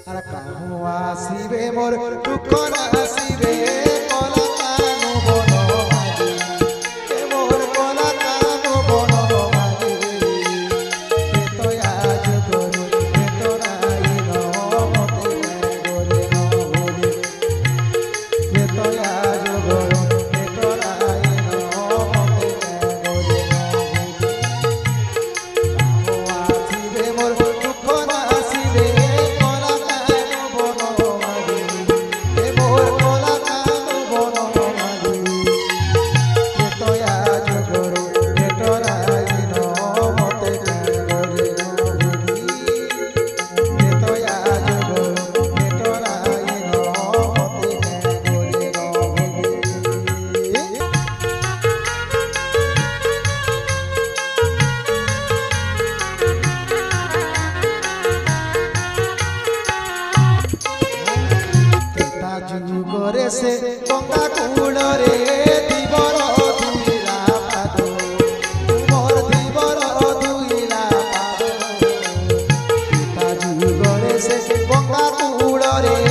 আর কাহু আসিবে মোর দুঃখ নাসিবে কলা কানু বন মাঝি মোর কলা কানু বন মাঝি পেতয়া জগরে পেতরাই নমতে গরে নবলি পেতয়া জগরে পেতরাই নমতে গরে নবলি কাহু আসিবে মোর দুঃখ নাসিবে যুগরে সে গঙ্গা কূলরে দিবর দুইলা পাদ মোর দিবর দুইলা পাদ যুগরে সে গঙ্গা কূলরে